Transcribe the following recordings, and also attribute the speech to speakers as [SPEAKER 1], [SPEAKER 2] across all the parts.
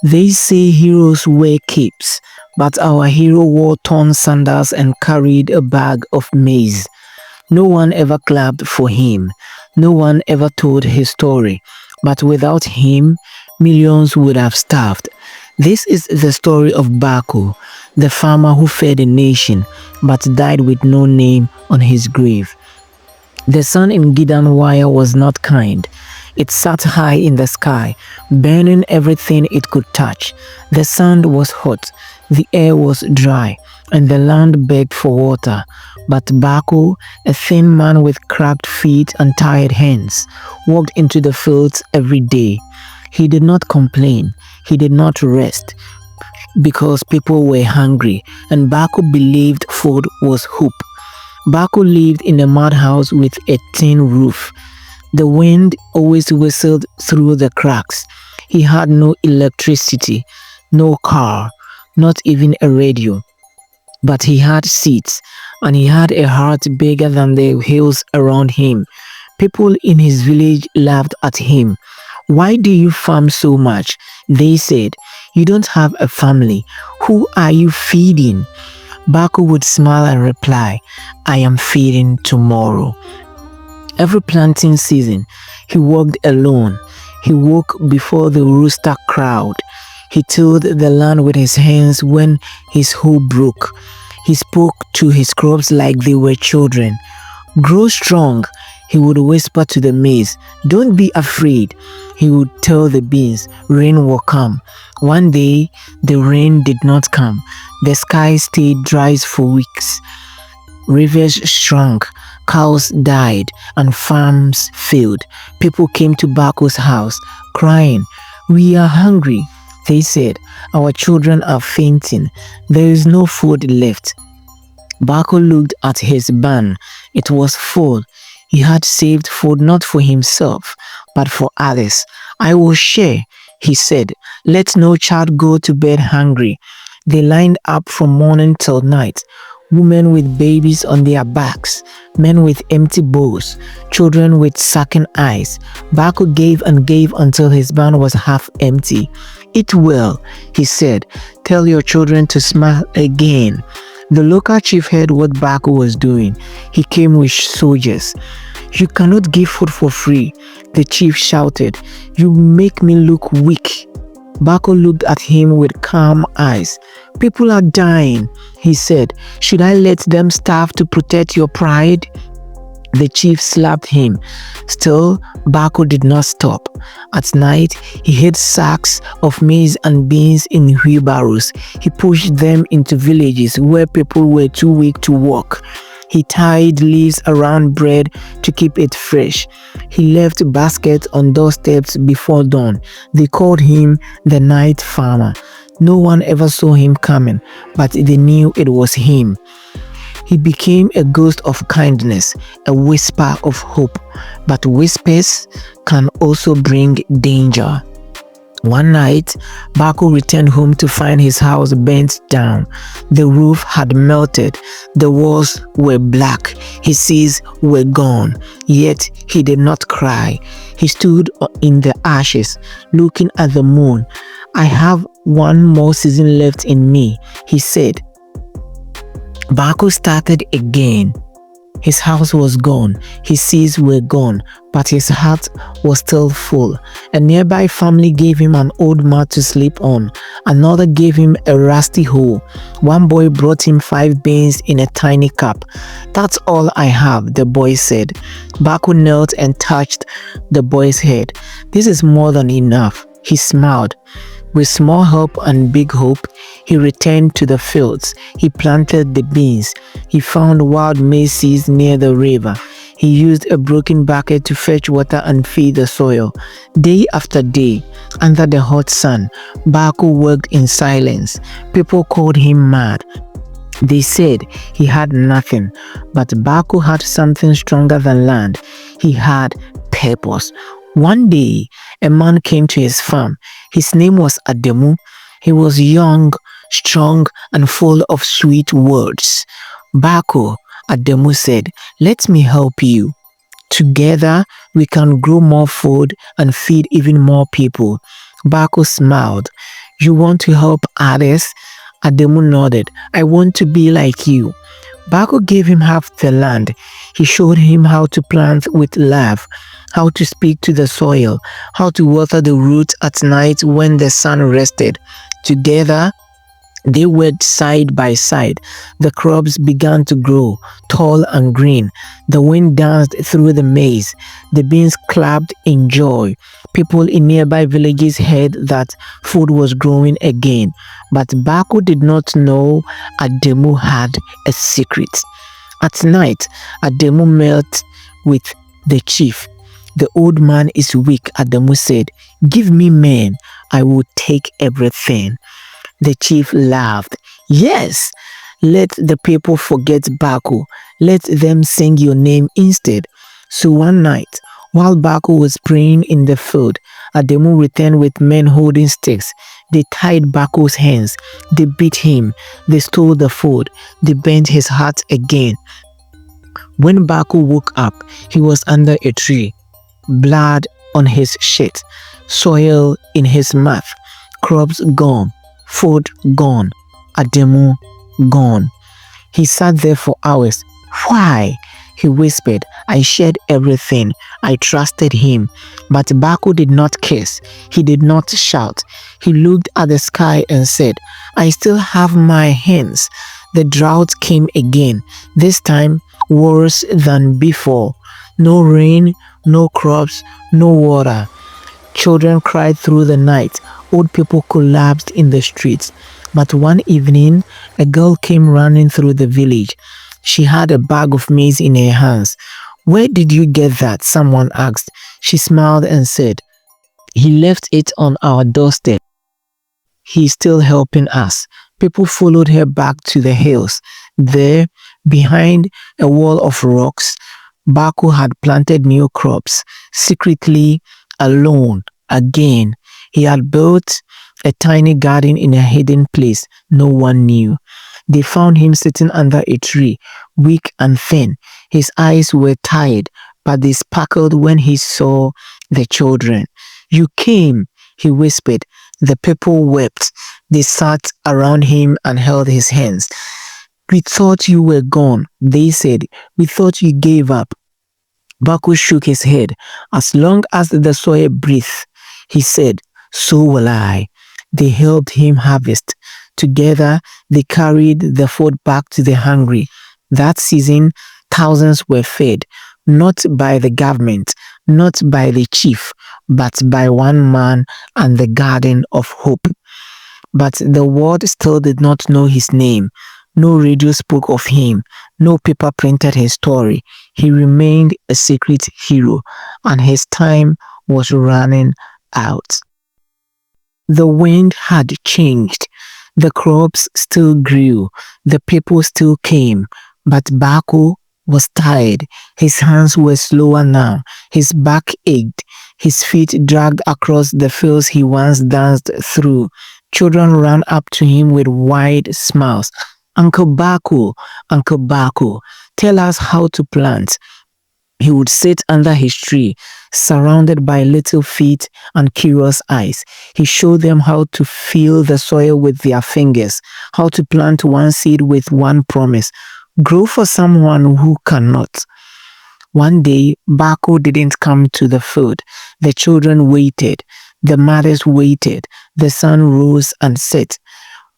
[SPEAKER 1] They say heroes wear capes, but our hero wore torn sandals and carried a bag of maize. No one ever clapped for him. No one ever told his story. But without him, millions would have starved. This is the story of Bako, the farmer who fed a nation but died with no name on his grave. The sun in Gidanwaya was not kind. It sat high in the sky, burning everything it could touch. The sand was hot, the air was dry, and the land begged for water. But Bako, a thin man with cracked feet and tired hands, walked into the fields every day. He did not complain, he did not rest, because people were hungry, and Bako believed food was hope. Bako lived in a mud house with a tin roof. The wind always whistled through the cracks. He had no electricity, no car, not even a radio. But he had seeds, and he had a heart bigger than the hills around him. People in his village laughed at him. "Why do you farm so much?" They said. "You don't have a family. Who are you feeding?" Bako would smile and reply, "I am feeding tomorrow." Every planting season, he worked alone. He woke before the rooster crowed. He tilled the land with his hands when his hoe broke. He spoke to his crops like they were children. "Grow strong," he would whisper to the maize. "Don't be afraid," he would tell the beans. "Rain will come." One day, the rain did not come. The sky stayed dry for weeks. Rivers shrunk, cows died, and farms failed. People came to Bako's house, crying, "We are hungry." They said, "Our children are fainting. There is no food left." Bako looked at his barn. It was full. He had saved food not for himself, but for others. "I will share," he said. "Let no child go to bed hungry." They lined up from morning till night. Women with babies on their backs, men with empty bowls, children with sunken eyes. Bako gave and gave until his barn was half empty. "Eat well," he said. "Tell your children to smile again." The local chief heard what Bako was doing. He came with soldiers. "You cannot give food for free," the chief shouted. "You make me look weak." Bako looked at him with calm eyes. "People are dying," he said. "Should I let them starve to protect your pride?" The chief slapped him. Still, Bako did not stop. At night, he hid sacks of maize and beans in wheelbarrows. He pushed them into villages where people were too weak to walk. He tied leaves around bread to keep it fresh. He left baskets on doorsteps before dawn. They called him the night farmer. No one ever saw him coming, but they knew it was him. He became a ghost of kindness, a whisper of hope. But whispers can also bring danger. One night, Bako returned home to find his house burnt down. The roof had melted, the walls were black, his seeds were gone. Yet he did not cry. He stood in the ashes, looking at the moon. "I have one more season left in me," he said. Bako started again. His house was gone, his seeds were gone, but his heart was still full. A nearby family gave him an old mat to sleep on. Another gave him a rusty hoe. One boy brought him 5 beans in a tiny cup. "That's all I have," the boy said. Bako knelt and touched the boy's head. "This is more than enough," he smiled. With small help and big hope, he returned to the fields. He planted the beans. He found wild maize seeds near the river. He used a broken bucket to fetch water and feed the soil. Day after day, under the hot sun, Bako worked in silence. People called him mad. They said he had nothing, but Bako had something stronger than land. He had purpose. One day, a man came to his farm. His name was Ademu. He was young, strong, and full of sweet words. "Bako," Ademu said, "let me help you. Together, we can grow more food and feed even more people." Bako smiled. You want to help others? Ademu nodded. I want to be like you. Bako gave him half the land. He showed him how to plant with love, how to speak to the soil, how to water the roots at night when the sun rested. Together, they worked side by side. The crops began to grow, tall and green. The wind danced through the maize. The beans clapped in joy. People in nearby villages heard that food was growing again. But Bako did not know Ademu had a secret. At night, Ademu met with the chief. The old man is weak, Ademu said. Give me men, I will take everything. The chief laughed. Yes, let the people forget Bako. Let them sing your name instead. So one night, while Bako was praying in the field, Ademu returned with men holding sticks. They tied Bako's hands. They beat him. They stole the food. They bent his heart again. When Bako woke up, he was under a tree. Blood on his shirt. Soil in his mouth. Crops gone. Food gone. Ademu gone. He sat there for hours. Why? He whispered. I shared everything. I trusted him. But Bako did not curse. He did not shout. He looked at the sky and said, I still have my hands. The drought came again. This time worse than before. No rain, no crops, no water. Children cried through the night. Old people collapsed in the streets. But one evening, a girl came running through the village. She had a bag of maize in her hands. Where did you get that? Someone asked. She smiled and said, He left it on our doorstep. He's still helping us. People followed her back to the hills. There, behind a wall of rocks, Bako had planted new crops, secretly, alone, again. He had built a tiny garden in a hidden place no one knew. They found him sitting under a tree, weak and thin. His eyes were tired, but they sparkled when he saw the children. You came, he whispered. The people wept. They sat around him and held his hands. We thought you were gone, they said. We thought you gave up. Bako shook his head. As long as the soil breathes, he said, so will I. They helped him harvest. Together, they carried the food back to the hungry. That season, thousands were fed, not by the government, not by the chief, but by one man and the garden of hope. But the world still did not know his name. No radio spoke of him. No paper printed his story. He remained a secret hero, and his time was running out. The wind had changed. The crops still grew. The people still came. But Bako was tired. His hands were slower now. His back ached. His feet dragged across the fields he once danced through. Children ran up to him with wide smiles. Uncle Bako, tell us how to plant. He would sit under his tree, surrounded by little feet and curious eyes. He showed them how to feel the soil with their fingers, how to plant one seed with one promise. Grow for someone who cannot. One day, Bako didn't come to the field. The children waited. The mothers waited. The sun rose and set.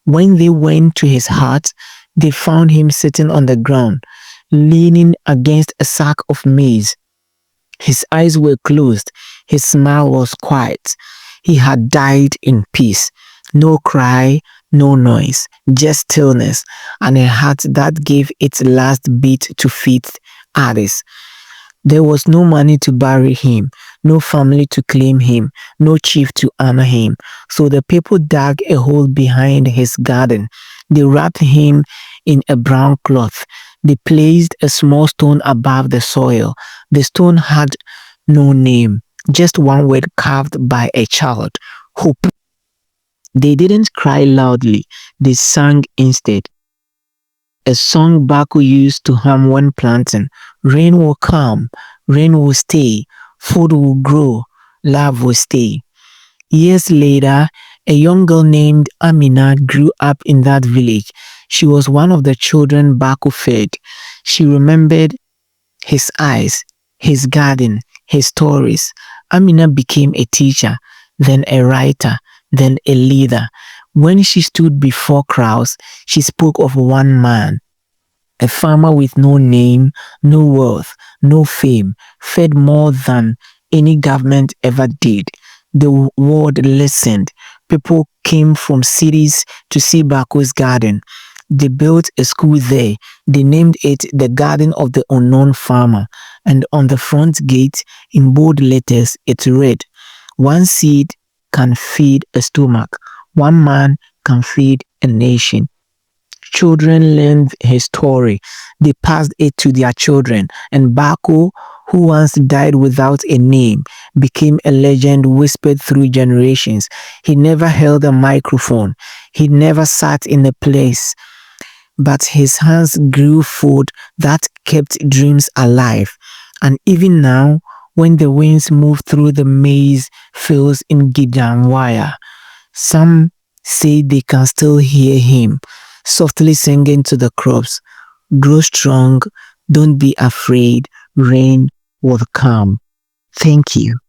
[SPEAKER 1] When they went to his hut, they found him sitting on the ground, leaning against a sack of maize. His eyes were closed. His smile was quiet. He had died in peace. No cry, no noise, just stillness, and a heart that gave its last beat to feed others. There was no money to bury him, no family to claim him, no chief to honor him. So the people dug a hole behind his garden. They wrapped him in a brown cloth. They placed a small stone above the soil. The stone had no name, just one word carved by a child: hope. They didn't cry loudly, they sang instead. A song Bako used to hum when planting. Rain will come, rain will stay, food will grow, love will stay. Years later, A young girl named Amina grew up in that village. She was one of the children Bako fed. She remembered his eyes, his garden, his stories. Amina became a teacher, then a writer, then a leader. When she stood before crowds, she spoke of one man, a farmer with no name, no wealth, no fame, fed more than any government ever did. The world listened. People came from cities to see Bako's garden. They built a school there. They named it the Garden of the Unknown Farmer. And on the front gate, in bold letters, it read, "One seed can feed a stomach. One man can feed a nation." Children learned his story. They passed it to their children. And Bako, who once died without a name, became a legend whispered through generations. He never held a microphone. He never sat in a place, but his hands grew food that kept dreams alive. And even now, when the winds move through the maize fields in Gidanwaya, some say they can still hear him softly singing to the crops, "Grow strong, don't be afraid, rain will come." Thank you.